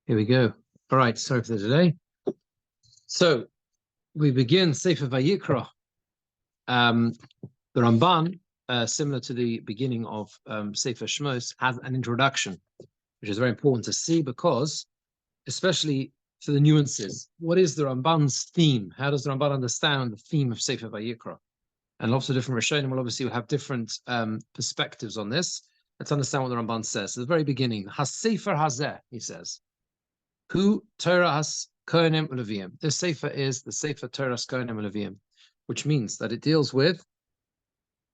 Here we go. All right, sorry for the delay. So we begin Sefer Vayikra. The Ramban, similar to the beginning of Sefer Shemos, has an introduction, which is very important to see because, especially for the nuances, what is the Ramban's theme? How does the Ramban understand the theme of Sefer Vayikra? And lots of different Rishonim will obviously have different perspectives on this. Let's understand what the Ramban says. At the very beginning, HaSefer Hazeh, he says, Hu Toras Kohanim Uleviim. This Sefer is the Sefer Toras Kohanim Uleviim, which means that it deals with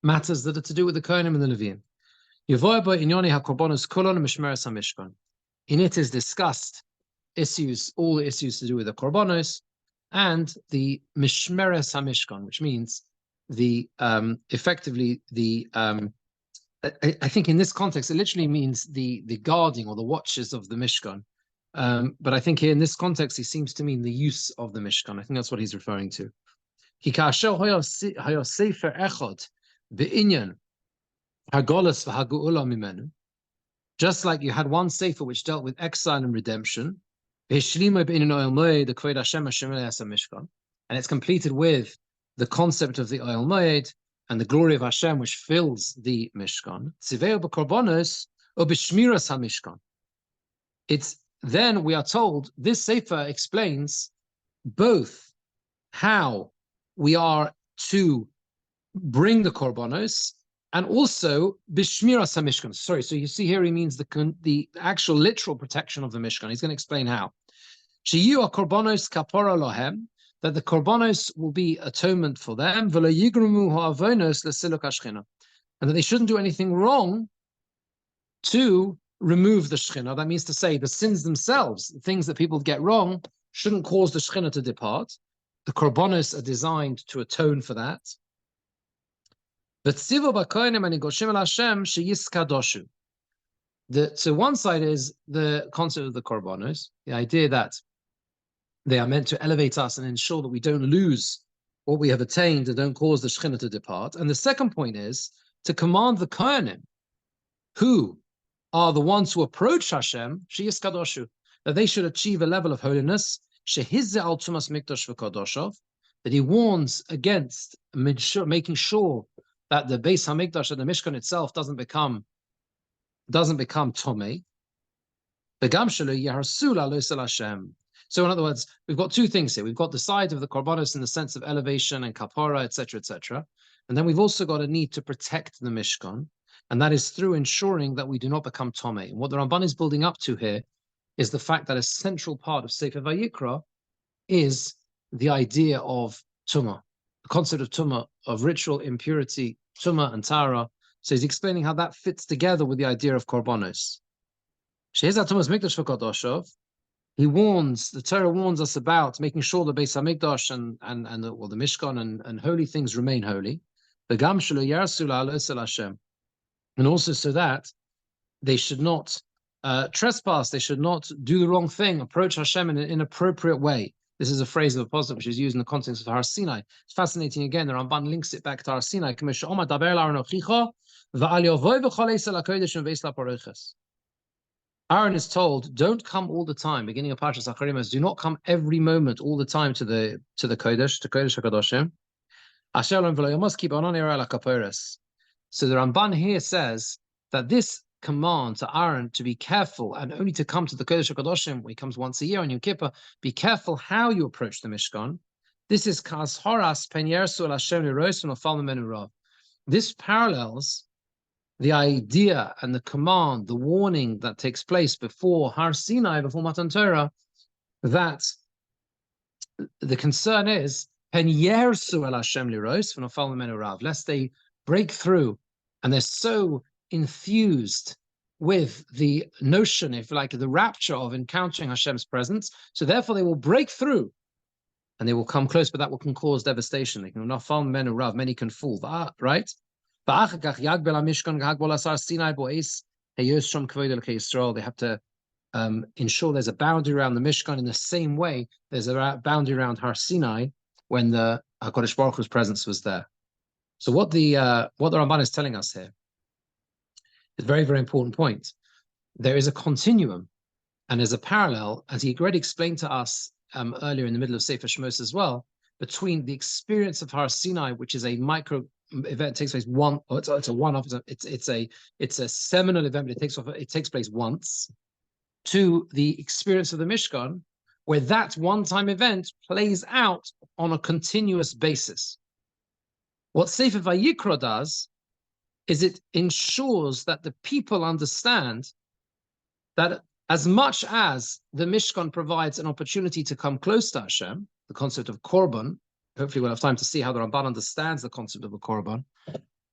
matters that are to do with the Kohanim and the Leviim. In it is discussed issues, all the issues to do with the Korbanos and the Mishmeres HaMishkan, which means the effectively the I think in this context it literally means the guarding or the watches of the Mishkan. But I think here in this context, he seems to mean the use of the Mishkan. I think that's what he's referring to. Just like you had one sefer which dealt with exile and redemption, and it's completed with the concept of the Oil Moed and the glory of Hashem which fills the Mishkan. Then we are told this sefer explains both how we are to bring the korbanos and also bishmiras hamishkan. Sorry, so you see here he means the actual literal protection of the Mishkan. He's going to explain how. Sheyu korbanos kapara lohem, that the korbanos will be atonement for them, v'lo yigrumu ha'avonos lesiluk hashchina, and that they shouldn't do anything wrong to remove the Shekhinah. That means to say the sins themselves, the things that people get wrong, shouldn't cause the Shekhinah to depart. The Korbanos are designed to atone for that. So one side is the concept of the Korbanos, the idea that they are meant to elevate us and ensure that we don't lose what we have attained and don't cause the Shekhinah to depart. And the second point is to command the Kohanim, who are the ones who approach Hashem, that they should achieve a level of holiness, that he warns against making sure that the Beis Hamikdash and the Mishkan itself doesn't become Tomei. So in other words, we've got two things here. We've got the side of the Korbanos in the sense of elevation and kapara, etc., etc. And then we've also got a need to protect the Mishkan. And that is through ensuring that we do not become Tomei. And what the Ramban is building up to here is the fact that a central part of Sefer Vayikra is the idea of Tumah, the concept of Tumah, of ritual impurity, Tumah and Tara. So he's explaining how that fits together with the idea of Korbanos. He warns, the Torah warns us about making sure the Beis HaMikdash and the Mishkan and holy things remain holy. And also so that they should not trespass, they should not do the wrong thing, approach Hashem in an inappropriate way. This is a phrase of the Apostle which is used in the context of Har Sinai. It's fascinating again, the Ramban links it back to Har Sinai. Aaron is told, don't come all the time, beginning of Parshas Acharim, do not come every moment, all the time to the Kodesh, to Kodesh HaKadoshim. So the Ramban here says that this command to Aaron to be careful and only to come to the Kodesh HaKadoshim when he comes once a year on Yom Kippur, be careful how you approach the Mishkan. This is Kas Horas Pen Yersu El Hashem Liros V'Nofal Mimenu Rav. This parallels the idea and the command, the warning that takes place before Har Sinai, before Matan Torah, that the concern is Pen Yersu El Hashem Liros V'Nofal Mimenu Rav, lest they break through, and they're so infused with the notion, if like the rapture of encountering Hashem's presence, so therefore they will break through and they will come close, but that can cause devastation. They can not fall men rav, many can fall, right? They have to ensure there's a boundary around the Mishkan in the same way there's a boundary around Har Sinai when the HaKadosh Baruch Hu's presence was there. So what the Ramban is telling us here is a very, very important point. There is a continuum And there's a parallel, as he already explained to us earlier in the middle of Sefer Shemos as well, between the experience of Har Sinai, which is a micro event, takes place one, or it's a one-off, it's a seminal event, but it takes place once, to the experience of the Mishkan, where that one-time event plays out on a continuous basis. What Sefer Vayikra does is it ensures that the people understand that as much as the Mishkan provides an opportunity to come close to Hashem, the concept of korban, hopefully we'll have time to see how the Ramban understands the concept of a korban,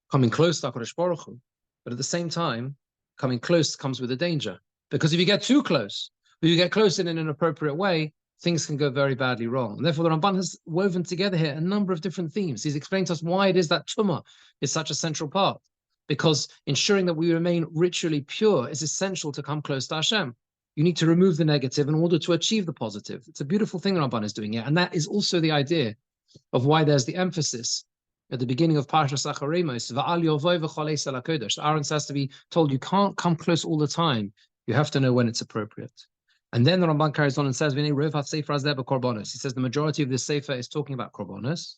coming close to HaKadosh Baruch Hu, but at the same time, coming close comes with a danger. Because if you get too close, or you get close in an inappropriate way, things can go very badly wrong. And therefore, the Ramban has woven together here a number of different themes. He's explained to us why it is that Tumah is such a central part. Because ensuring that we remain ritually pure is essential to come close to Hashem. You need to remove the negative in order to achieve the positive. It's a beautiful thing Ramban is doing here. And that is also the idea of why there's the emphasis at the beginning of Parshas Shemos. Aaron says to be told, you can't come close all the time. You have to know when it's appropriate. And then the Ramban carries on and says, he says the majority of this sefer is talking about korbanos.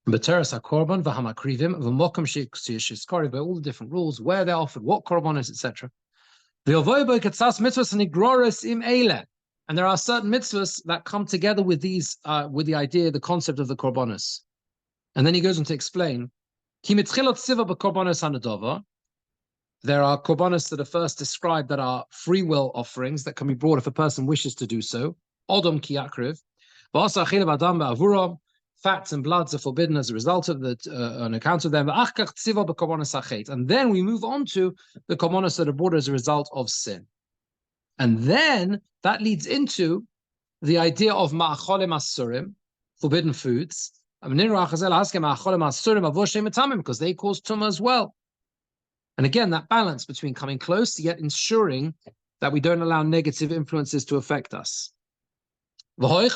But Toras HaKorban, v'hamakrivim, v'mokum she'yishkari, by all the different rules, where they're offered, what korbanos, etc. And there are certain mitzvahs that come together with these, with the idea, the concept of the korbanos. And then he goes on to explain, there are korbanos that are first described that are free will offerings that can be brought if a person wishes to do so. Odom ki yakriv. Fats and bloods are forbidden as a result of that, on account of them. And then we move on to the korbanos that are brought as a result of sin. And then that leads into the idea of ma'acholim asurim, forbidden foods, because they cause tumah as well. And again, that balance between coming close yet ensuring that we don't allow negative influences to affect us. Someone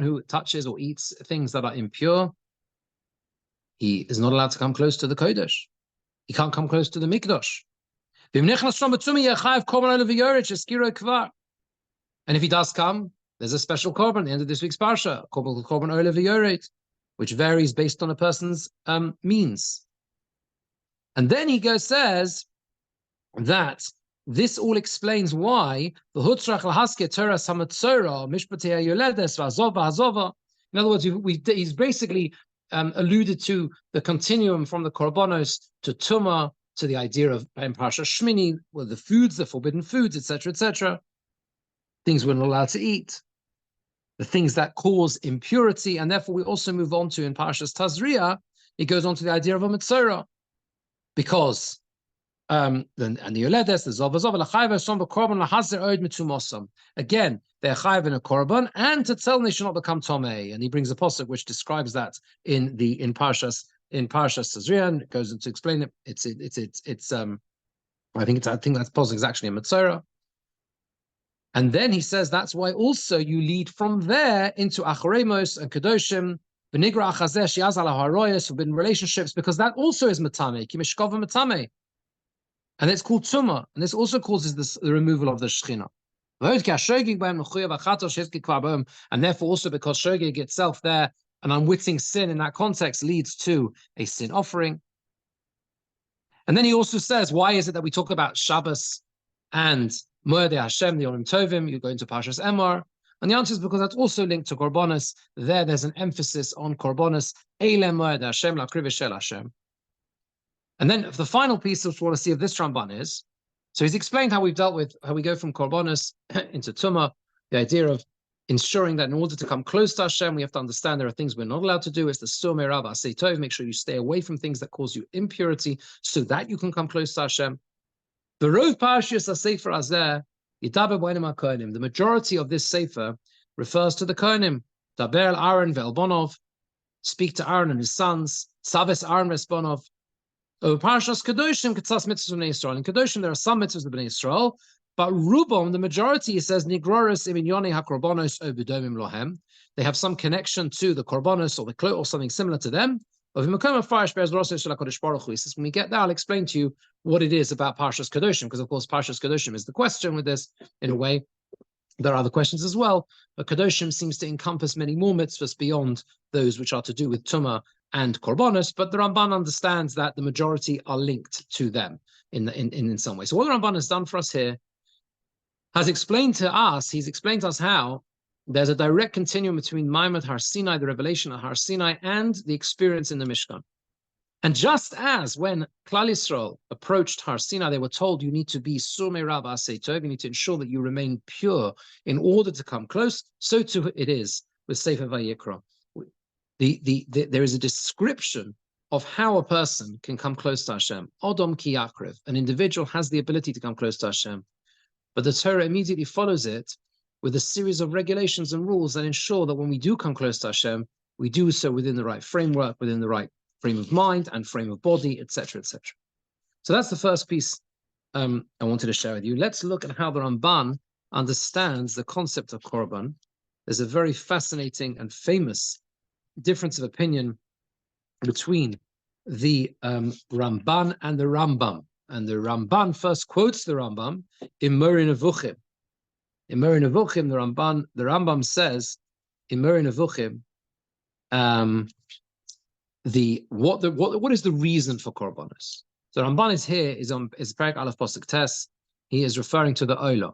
who touches or eats things that are impure, he is not allowed to come close to the Kodesh. He can't come close to the Mikdash. And if he does come, there's a special korban at the end of this week's parsha, korban olav v'yoret, which varies based on a person's means. And then he says that this all explains why the Hutzrach Lahaske Toras Hamatzora Mishpatei Yoledes V'Azova Hazova. In other words, he's basically alluded to the continuum from the korbanos to Tumah, to the idea of in Parsha Shmini, well, the foods, the forbidden foods, etc., etc., things we're not allowed to eat, the things that cause impurity, and therefore we also move on to in Parshas Tazria, it goes on to the idea of a Metzora, because and the Yoledes, the Zova, L'chayv Son b'korban L'hazer Oed Mitzumosam. Again, they're chayv in a korban, and to tell them they should not become tomei. And he brings a pasuk which describes that in Parshas Tazria, and it goes on to explain it. It's I think that pasuk is actually a Metzora. And then he says that's why also you lead from there into Acharemos and Kedoshim, V'nigra Achazeh Shiaz Ala Haroyos, forbidden relationships, because that also is Matame, Ki Mishkava Matame. And it's called Tumah, and this also causes the removal of the Shechina. And therefore also because Shogeg itself there, an unwitting sin in that context leads to a sin offering. And then he also says, why is it that we talk about Shabbos and Moedei Hashem, the Yom Tovim, you go into Parshas Emor, and the answer is because that's also linked to Korbanos. There's an emphasis on Korbanos, Eilem Moedei Hashem, L'akriv Shel Hashem. And then the final piece which we want to see of this Ramban is, so he's explained how we go from Korbanos into Tumah, the idea of ensuring that in order to come close to Hashem, we have to understand there are things we're not allowed to do. It's the Sumei Rav Asei Tov, make sure you stay away from things that cause you impurity so that you can come close to Hashem. The Rov Parshas HaSefer Azeh, Yidaber B'onim HaKohanim, the majority of this Sefer refers to the Kohanim. Daber El Aaron Ve'el speak to Aaron and his sons, Saves Aaron Vesbonov. Parshas Kedoshim, Ketzas Mitzvahs of Bnei Yisrael. In Kedoshim, there are some mitzvahs of Bnei Yisrael, but Rubom, the majority, it says, Nigroris iminyoni hakorbanos obedomim lohem. They have some connection to the korbanos or the klot or something similar to them. When we get there, I'll explain to you what it is about Parshas Kedoshim, because of course Parshas Kedoshim is the question with this. In a way, there are other questions as well, but Kedoshim seems to encompass many more mitzvahs beyond those which are to do with Tumah and Korbanos, but the Ramban understands that the majority are linked to them in some way. So what the Ramban has done for us here, he's explained to us how there's a direct continuum between Maimad Har Sinai, the revelation of Har Sinai, and the experience in the Mishkan. And just as when Klal Yisrael approached Har Sinai, they were told you need to be Surmei Rav Asei Tov, you need to ensure that you remain pure in order to come close, so too it is with Sefer Vayikra. There is a description of how a person can come close to Hashem. Odom ki yakrev, an individual has the ability to come close to Hashem, but the Torah immediately follows it with a series of regulations and rules that ensure that when we do come close to Hashem, we do so within the right framework, within the right frame of mind and frame of body, etc., etc. So that's the first piece I wanted to share with you. Let's look at how the Ramban understands the concept of Korban. There's a very fascinating and famous difference of opinion between the Ramban and the Rambam. And the Ramban first quotes the Rambam in Moreh Nevuchim. In Moreh Nevuchim, the Rambam says in Moreh Nevuchim, what is the reason for Korbanos? So Ramban is Perek Aleph Pasuk Tes. He is referring to the Olah.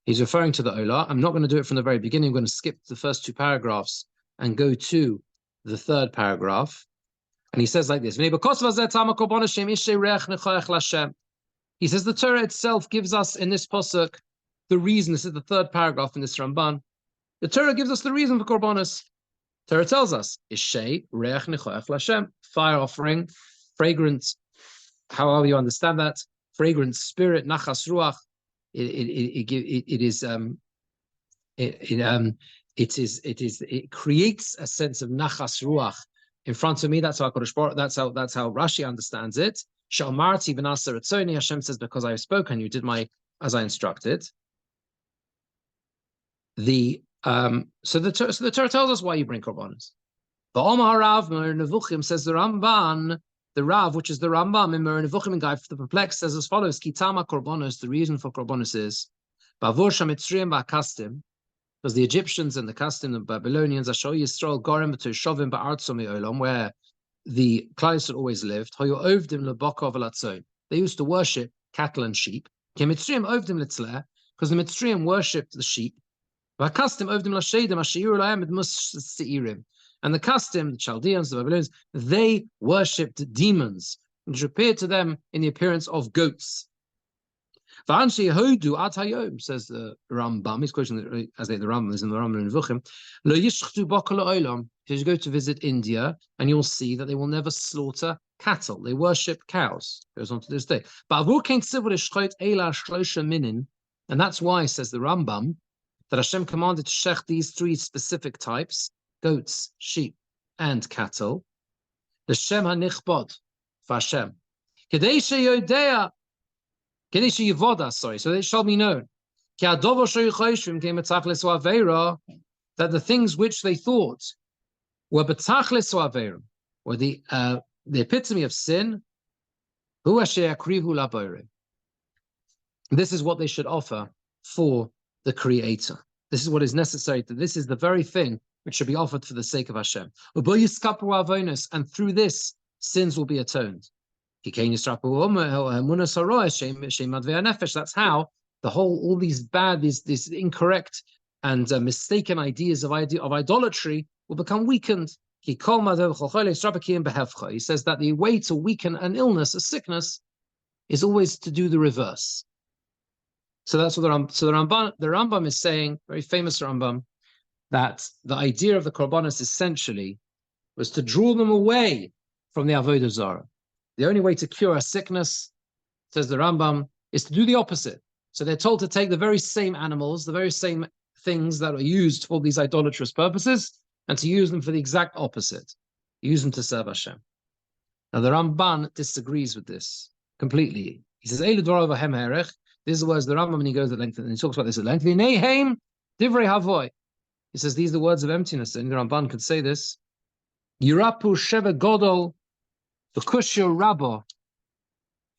He's referring to the Olah. I'm not going to do it from the very beginning. I'm going to skip the first two paragraphs and go to the third paragraph. And he says like this: He says the Torah itself gives us in this pasuk the reason. This is the third paragraph in this Ramban. The Torah gives us the reason for Korbanos. Torah tells us, Ishei reach nechoach l'Hashem, fire offering, fragrant, however you understand that, fragrant spirit, nachas ruach. It creates a sense of nachas ruach in front of me. That's how that's how Rashi understands it. Shalmarti v'nasa ratzoni. Hashem says, because I have spoken, you did as I instructed. So the Torah tells us why you bring korbanos. The Omar Rav Moreh Nevuchim says the Ramban, the Rav, which is the Rambam in Moreh Nevuchim and Guide for the Perplexed, says as follows: Kitama korbanos. The reason for korbanos is Bavur Shamitzriim Ba'Kastim, because the Egyptians and the Kastim, the Babylonians, Asher Yisrael Gorim B'Toshavim Ba'Artzom Me'olam, where the Klal Yisrael always lived. Hoyu Ovdim LeBokov Alatzon. They used to worship cattle and sheep. Kemitzriim Ovdim Litzleh, because the Mitzriim worshipped the sheep. And the Kastim, the Chaldeans, the Babylonians, they worshipped demons, which appeared to them in the appearance of goats. Says the Rambam, he's quoting as the Rambam is in the Ramban Al HaTorah. You go to visit India, and you'll see that they will never slaughter cattle. They worship cows. Goes on to this day. And that's why, says the Rambam, that Hashem commanded to shech these three specific types: goats, sheep, and cattle. The Shem HaNichbod for Hashem. Kedei sheyodeya, kedei sheyivoda, sorry, so it shall be known. Ki hadover sheyichoshvim came betachlis u'aveira, that the things which they thought were betachlis u'aveira, were the epitome of sin, hu asher yakrivu laborim. This is what they should offer for the Creator. This is what is necessary. This is the very thing which should be offered for the sake of Hashem. And through this, sins will be atoned. That's how all these bad, these incorrect and mistaken ideas of idolatry will become weakened. He says that the way to weaken an illness, a sickness, is always to do the reverse. So that's what the Rambam is saying, very famous Rambam, that the idea of the korbanos essentially was to draw them away from the avodah zarah. The only way to cure a sickness, says the Rambam, is to do the opposite. So they're told to take the very same animals, the very same things that are used for these idolatrous purposes, and to use them for the exact opposite. Use them to serve Hashem. Now the Ramban disagrees with this completely. He says, Eilu dvarav hahem herech. These are the words of the Rambam, and he goes at length, and he talks about this at length. Divrei havoy. He says these are the words of emptiness, and the Ramban could say this. Yirapu Sheva Godol, the Kushya Rabba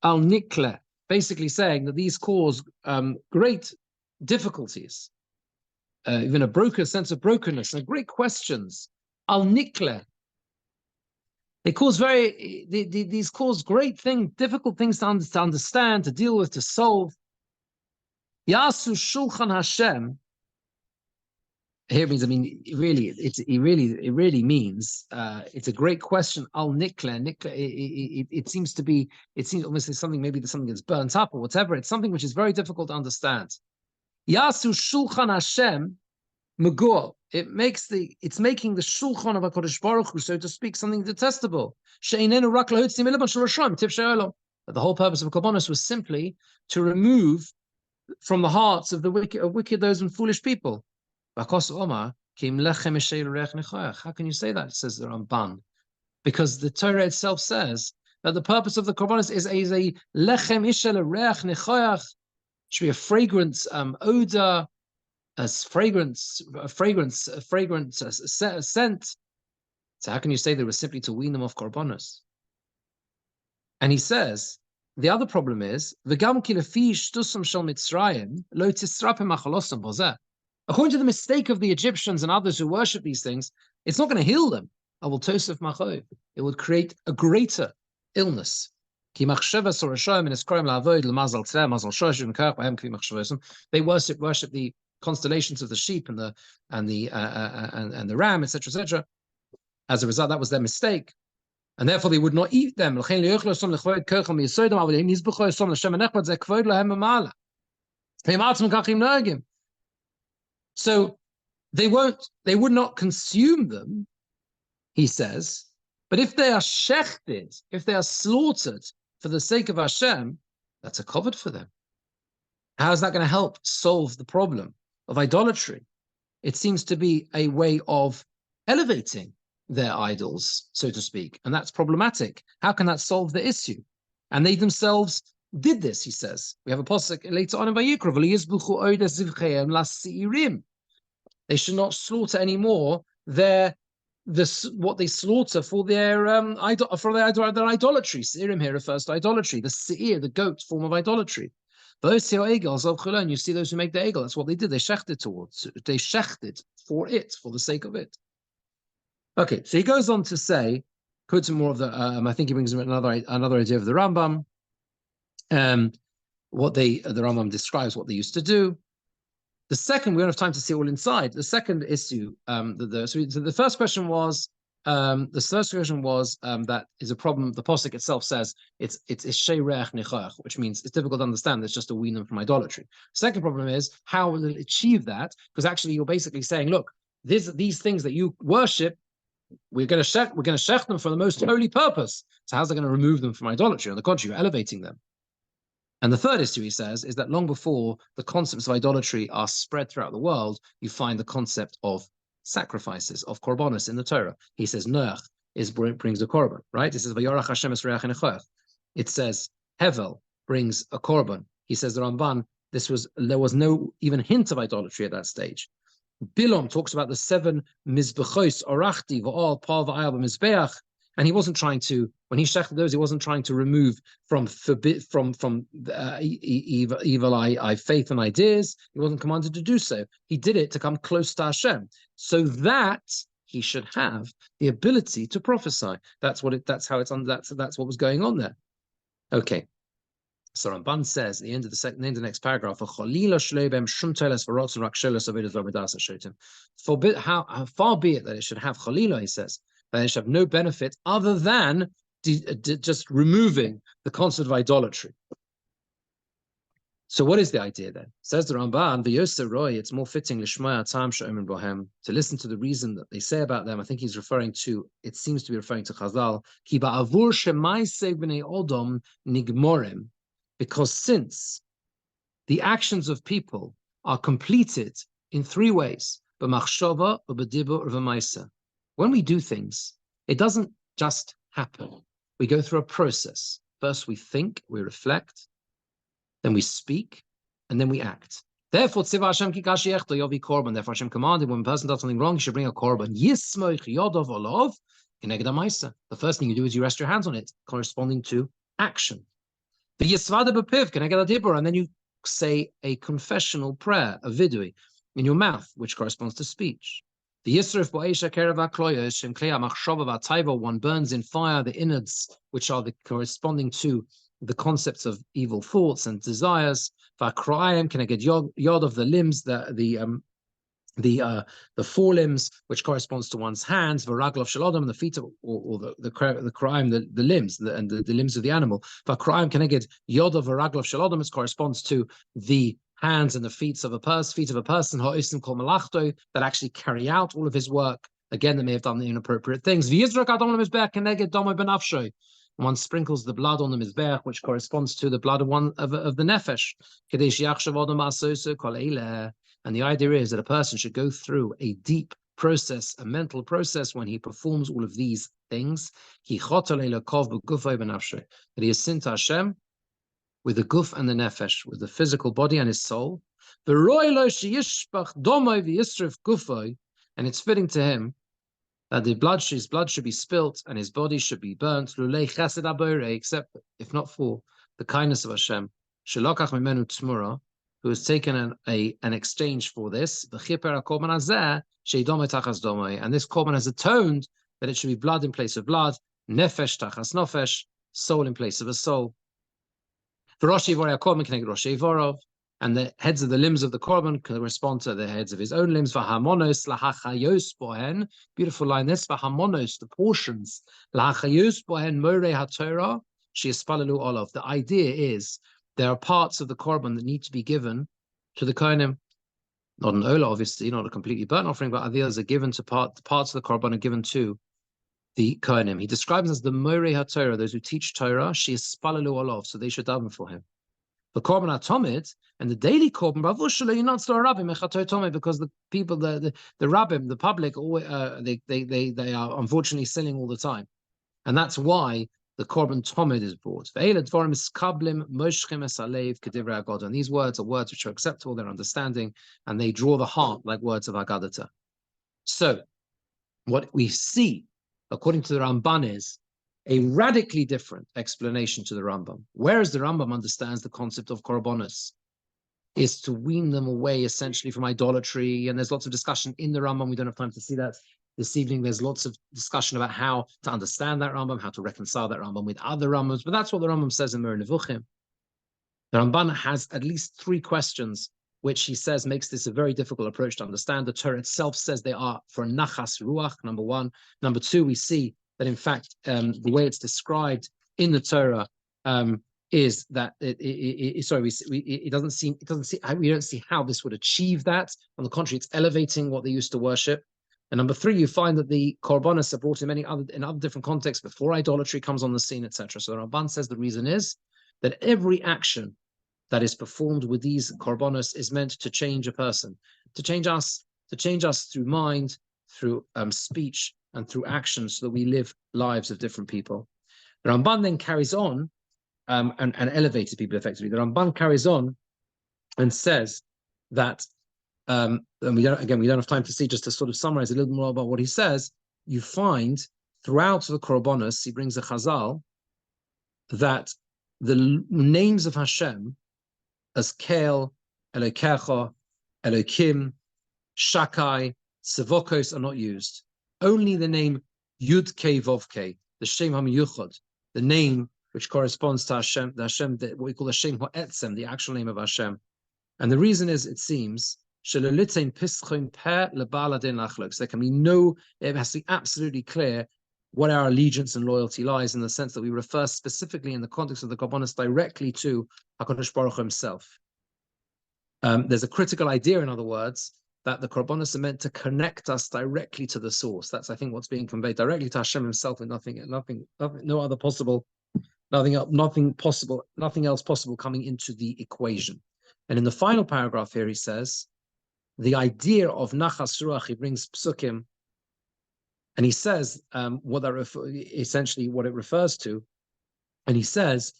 Al Nikle, basically saying that these cause great difficulties, even a broken sense of brokenness, and great questions. Al Nikle. They cause these cause great things, difficult things to understand, to deal with, to solve. Yasu Shulchan Hashem. Here means, I mean, it really means it's a great question. Al Nikle, it seems to be, it seems almost like something, maybe something that's burnt up or whatever. It's something which is very difficult to understand. Yasu Shulchan Hashem Megor. It's making the Shulchan of HaKadosh Baruch Hu, so to speak, something detestable. But the whole purpose of Korbanos was simply to remove from the hearts of the wicked, those and foolish people. How can you say that? Says the Ramban. Because the Torah itself says that the purpose of the Korbanos is a lechem ishel reach nechoyach, should be a fragrance odor, a fragrant scent. So how can you say they were simply to wean them off Korbanos? And he says, the other problem is, according to the mistake of the Egyptians and others who worship these things, it's not going to heal them. It would create a greater illness. They worship the constellations of the sheep and the ram, etc., etc. As a result, that was their mistake, and therefore they would not eat them. So they would not consume them, he says. But if they are shechted, if they are slaughtered for the sake of Hashem, that's a covet for them. How is that going to help solve the problem of idolatry? It seems to be a way of elevating their idols, so to speak, and that's problematic. How can that solve the issue? And they themselves did this, he says. We have a pasuk later on in Vayikra. They should not slaughter anymore what they slaughter for their idolatry. Seirim here refers to idolatry. The seir, the goat form of idolatry. Those who and you see those who make the egel, that's what they did. They shechted for the sake of it. Okay, so he goes on to say, quotes more of the, I think he brings another idea of the Rambam. The Rambam describes what they used to do. The second, we don't have time to see it all inside. The second issue, so the first question was, that is a problem. The posuk itself says it's sheirech nichach, which means it's difficult to understand. It's just to wean them from idolatry. Second problem is how will it achieve that? Because actually, you're basically saying, look, these things that you worship, we're going to shech them for the most holy purpose. So how's that going to remove them from idolatry? On the contrary, you're elevating them. And the third issue, he says, is that long before the concepts of idolatry are spread throughout the world, you find the concept of sacrifices, of korbanos in the Torah. He says Noach brings a korban, right? It says Vayarach Hashem es reach nechoach. It says Hevel brings a korban. He says the Ramban, there was no even hint of idolatry at that stage. Bilam talks about the 7 mizbechos orachti v'al par v'ayal b'mizbeach, and he wasn't trying to, when he shechted those, he wasn't trying to remove from evil eye faith and ideas. He wasn't commanded to do so. He did it to come close to Hashem, so that he should have the ability to prophesy. That's what was going on there. Okay. So Ramban says at the end of the next paragraph, how far be it that it should have chalila, he says, that it should have no benefit other than just removing the concept of idolatry. So what is the idea then? Says the Ramban, it's more fitting to listen to the reason that they say about them. I think he's referring to, it seems to be referring to Chazal, because since the actions of people are completed in 3 ways, when we do things, it doesn't just happen. We go through a process. First we think, we reflect, then we speak, and then we act. Therefore, Hashem commanded when a person does something wrong, he should bring a korban. The first thing you do is you rest your hands on it, corresponding to action. And then you say a confessional prayer, a vidui, in your mouth, which corresponds to speech. One burns in fire the innards, which are corresponding to the concepts of evil thoughts and desires. Can I get yod of the limbs, the forelimbs, which corresponds to one's hands, v'raglav shalodam, the feet of, or the crime, the limbs, and the limbs of the animal. V'kra'im keneged yod of v'raglav shalodam, it corresponds to the hands and the feet of a person, ha'osim kol malachto, that actually carry out all of his work. Again, that may have done the inappropriate things. V'yizrak adam lemizbeach keneged domo benafsho. One sprinkles the blood on the mizbeach, which corresponds to the blood of the nefesh. Kadesh yachshav adam asoso kol eileh. And the idea is that a person should go through a deep process, a mental process, when he performs all of these things. That he is sin to Hashem with the guf and the nefesh, with the physical body and his soul. And it's fitting to him that his blood should be spilt and his body should be burnt, except if not for the kindness of Hashem, who has taken an exchange for this, and this korban has atoned that it should be blood in place of blood, nefesh tachas nefesh, soul in place of a soul. And the heads of the limbs of the korban correspond to the heads of his own limbs. Beautiful line this, the portions. The idea is there are parts of the korban that need to be given to the kohanim. Not an ola, obviously, not a completely burnt offering, but others are given to parts of the korban are given to the kohanim. He describes as the morei HaTorah, those who teach Torah, sheyispalalu olav, so they should daven for him. The korban atomid and the daily korban, because the people, the rabbim, the public, they are unfortunately sinning all the time, and that's why the korban tomid is brought. And these words are words which are acceptable, they're understanding, and they draw the heart like words of Haggadah. So, what we see, according to the Ramban, is a radically different explanation to the Rambam. Whereas the Rambam understands the concept of korbanos is to wean them away essentially from idolatry, and there's lots of discussion in the Rambam. We don't have time to see that this evening. There's lots of discussion about how to understand that Rambam, how to reconcile that Rambam with other Rambams, but that's what the Rambam says in Moreh Nevuchim. The Ramban has at least 3 questions, which he says makes this a very difficult approach to understand. The Torah itself says they are for nachas ruach, number 1. Number 2, we see that in fact the way it's described in the Torah is that we don't see how this would achieve that. On the contrary, it's elevating what they used to worship. And number 3, you find that the korbanos are brought in other different contexts before idolatry comes on the scene, etc. So the Ramban says the reason is that every action that is performed with these korbanos is meant to change a person, to change us through mind, through speech, and through action, so that we live lives of different people. The Ramban then carries on and elevates people effectively. The Ramban carries on and says that, and we don't have time to see, just to sort of summarize a little more about what he says. You find throughout the korbanos, he brings a chazal that the names of Hashem as Kel, Elokecha, Elokim, Shakai, Sevokos are not used. Only the name Yud Kei Vov Kei, the Shem HaMiyuchad, the name which corresponds to Hashem, what we call the Shem HaEtzem, the actual name of Hashem. And the reason is, it seems, there can be it has to be absolutely clear what our allegiance and loyalty lies, in the sense that we refer specifically in the context of the korbanos directly to HaKadosh Baruch Hu himself. There's a critical idea, in other words, that the korbanos are meant to connect us directly to the source. That's, I think, what's being conveyed directly to Hashem himself, and nothing else possible coming into the equation. And in the final paragraph here, he says, the idea of nachas ruach, he brings psukim, and he says essentially what it refers to, and he says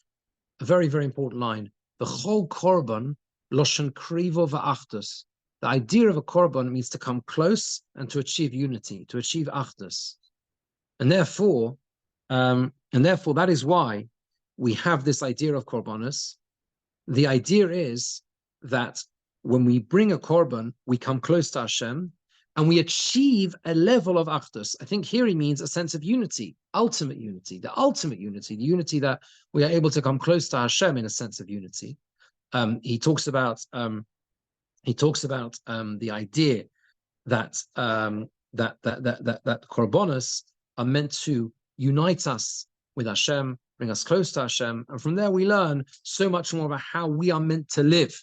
a very, very important line: the whole korban loshen krivo va'achdus. The idea of a korban means to come close and to achieve unity, to achieve achdus. And therefore, that is why we have this idea of korbanos. The idea is that when we bring a korban, we come close to Hashem, and we achieve a level of achdus. I think here he means a sense of unity, ultimate unity, the unity that we are able to come close to Hashem in a sense of unity. He talks about the idea that that korbanos are meant to unite us with Hashem, bring us close to Hashem, and from there we learn so much more about how we are meant to live.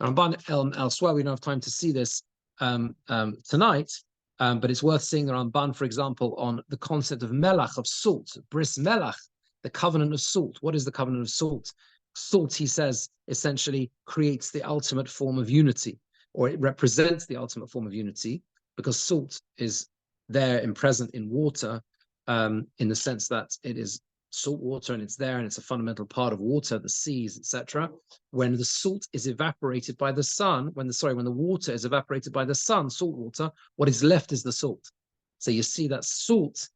Ramban elsewhere, we don't have time to see this tonight, but it's worth seeing the Ramban, for example, on the concept of melach, of salt, bris melach, the covenant of salt. What is the covenant of salt? Salt, he says, essentially creates the ultimate form of unity, or it represents the ultimate form of unity, because salt is there and present in water, in the sense that it is salt water and it's there and it's a fundamental part of water, the seas, etc. When the salt is evaporated by the sun, when the water is evaporated by the sun, salt water, what is left is the salt. So you see that salt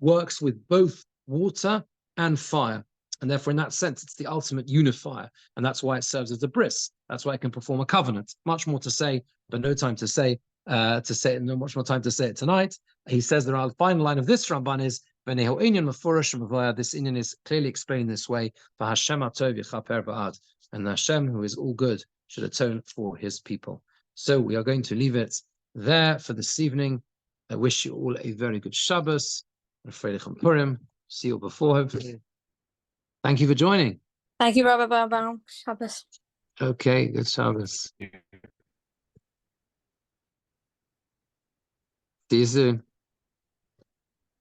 works with both water and fire. And therefore, in that sense, it's the ultimate unifier. And that's why it serves as a bris. That's why it can perform a covenant. Much more to say, but no time to say no much more time to say it tonight. He says the final line of this Ramban is, this Indian is clearly explained this way, and Hashem, who is all good, should atone for his people. So we are going to leave it there for this evening. I wish you all a very good Shabbos. See you before, hopefully. Thank you for joining. Thank you, Rabbi Birnbaum. Shabbos. Okay, good Shabbos. See you soon.